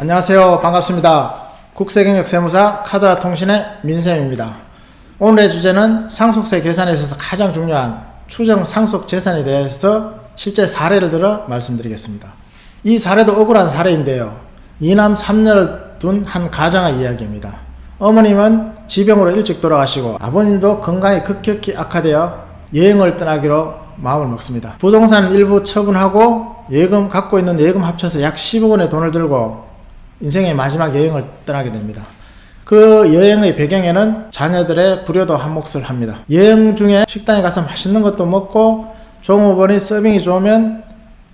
안녕하세요. 반갑습니다. 국세경력세무사 카드라 통신의 민쌤입니다. 오늘의 주제는 상속세 계산에 있어서 가장 중요한 추정 상속 재산에 대해서 실제 사례를 들어 말씀드리겠습니다. 이 사례도 억울한 사례인데요. 2남 3녀를 둔 한 가장의 이야기입니다. 어머님은 지병으로 일찍 돌아가시고 아버님도 건강이 급격히 악화되어 여행을 떠나기로 마음을 먹습니다. 부동산 일부 처분하고 예금 갖고 있는 예금 합쳐서 약 10억 원의 돈을 들고 인생의 마지막 여행을 떠나게 됩니다. 그 여행의 배경에는 자녀들의 불효도 한 몫을 합니다. 여행 중에 식당에 가서 맛있는 것도 먹고 종업원이 서빙이 좋으면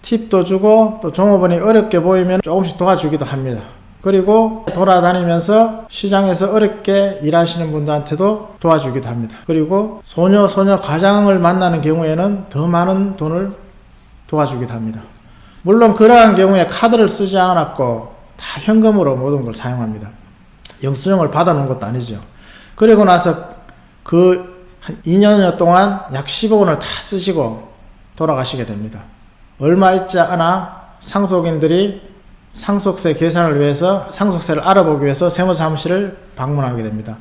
팁도 주고 또 종업원이 어렵게 보이면 조금씩 도와주기도 합니다. 그리고 돌아다니면서 시장에서 어렵게 일하시는 분들한테도 도와주기도 합니다. 그리고 소녀 가장을 만나는 경우에는 더 많은 돈을 도와주기도 합니다. 물론 그러한 경우에 카드를 쓰지 않았고 다 현금으로 모든 걸 사용합니다. 영수증을 받아놓은 것도 아니죠. 그리고 나서 그 2년여 동안 약 10억 원을 다 쓰시고 돌아가시게 됩니다. 얼마 있지 않아 상속인들이 상속세 계산을 위해서 상속세를 알아보기 위해서 세무사무실을 방문하게 됩니다.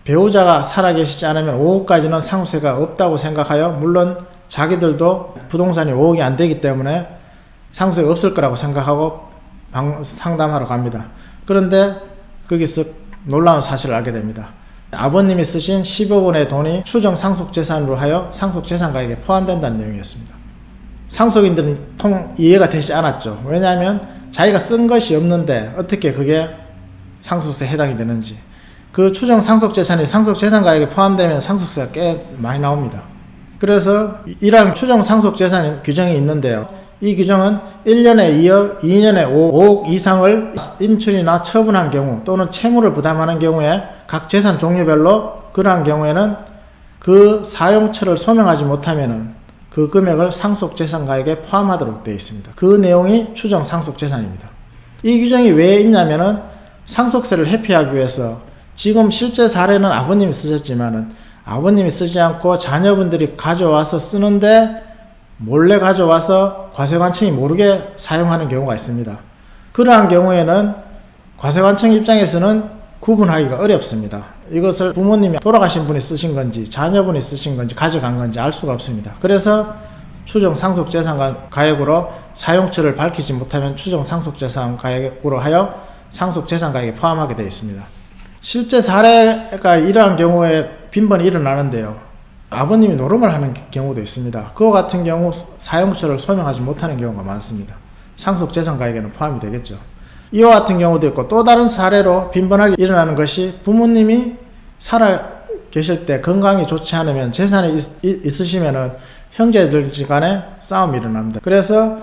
배우자가 살아계시지 않으면 5억까지는 상속세가 없다고 생각하여 물론 자기들도 부동산이 5억이 안 되기 때문에 상속세가 없을 거라고 생각하고 상담하러 갑니다. 그런데 거기서 놀라운 사실을 알게 됩니다. 아버님이 쓰신 10억 원의 돈이 추정 상속재산으로 하여 상속재산가액에 포함된다는 내용이었습니다. 상속인들은 통 이해가 되지 않았죠. 왜냐하면 자기가 쓴 것이 없는데 어떻게 그게 상속세에 해당이 되는지. 그 추정 상속재산이 상속재산가액에 포함되면 상속세가 꽤 많이 나옵니다. 그래서 이러한 추정 상속재산 규정이 있는데요. 이 규정은 1년에 2억, 2년에 5억 이상을 인출이나 처분한 경우 또는 채무를 부담하는 경우에 각 재산 종류별로 그러한 경우에는 그 사용처를 소명하지 못하면은 그 금액을 상속재산가액에 포함하도록 되어 있습니다. 그 내용이 추정 상속재산입니다. 이 규정이 왜 있냐면은 상속세를 회피하기 위해서 지금 실제 사례는 아버님이 쓰셨지만은 아버님이 쓰지 않고 자녀분들이 가져와서 쓰는데 몰래 가져와서 과세관청이 모르게 사용하는 경우가 있습니다. 그러한 경우에는 과세관청 입장에서는 구분하기가 어렵습니다. 이것을 부모님이 돌아가신 분이 쓰신 건지 자녀분이 쓰신 건지 가져간 건지 알 수가 없습니다. 그래서 추정 상속재산가액으로 사용처를 밝히지 못하면 추정 상속재산가액으로 하여 상속재산가액에 포함하게 되어 있습니다. 실제 사례가 이러한 경우에 빈번히 일어나는데요. 아버님이 노름을 하는 경우도 있습니다. 그와 같은 경우 사용처를 소명하지 못하는 경우가 많습니다. 상속재산가액에는 포함이 되겠죠. 이와 같은 경우도 있고 또 다른 사례로 빈번하게 일어나는 것이 부모님이 살아 계실 때 건강이 좋지 않으면 재산이 있으시면은 형제들 간에 싸움이 일어납니다. 그래서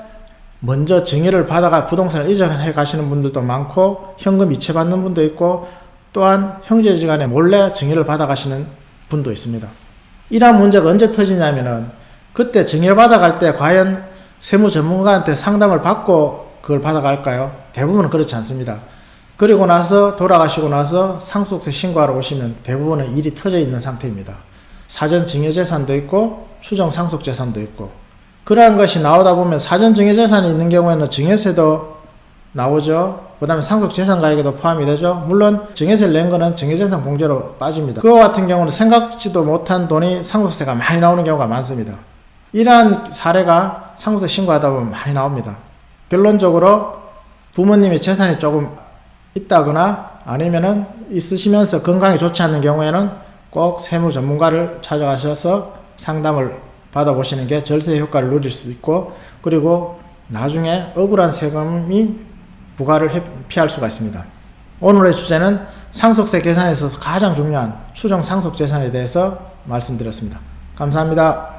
먼저 증여를 받아가 부동산을 이전해 가시는 분들도 많고 현금 이체 받는 분도 있고 또한 형제지간에 몰래 증여를 받아 가시는 분도 있습니다. 이러한 문제가 언제 터지냐면은 그때 증여받아 갈 때 과연 세무 전문가한테 상담을 받고 그걸 받아갈까요? 대부분은 그렇지 않습니다. 그리고 나서 돌아가시고 나서 상속세 신고하러 오시면 대부분은 일이 터져 있는 상태입니다. 사전 증여재산도 있고 추정 상속재산도 있고 그러한 것이 나오다 보면 사전 증여재산이 있는 경우에는 증여세도 나오죠. 그 다음에 상속재산가액에도 포함이 되죠. 물론 증여세를 낸 거는 증여재산 공제로 빠집니다. 그와 같은 경우는 생각지도 못한 돈이 상속세가 많이 나오는 경우가 많습니다. 이러한 사례가 상속세 신고하다 보면 많이 나옵니다. 결론적으로 부모님이 재산이 조금 있다거나 아니면은 있으시면서 건강이 좋지 않은 경우에는 꼭 세무 전문가를 찾아가셔서 상담을 받아보시는 게 절세 효과를 누릴 수 있고 그리고 나중에 억울한 세금이 부과를 피할 수가 있습니다. 오늘의 주제는 상속세 계산에 있어서 가장 중요한 추정 상속재산에 대해서 말씀드렸습니다. 감사합니다.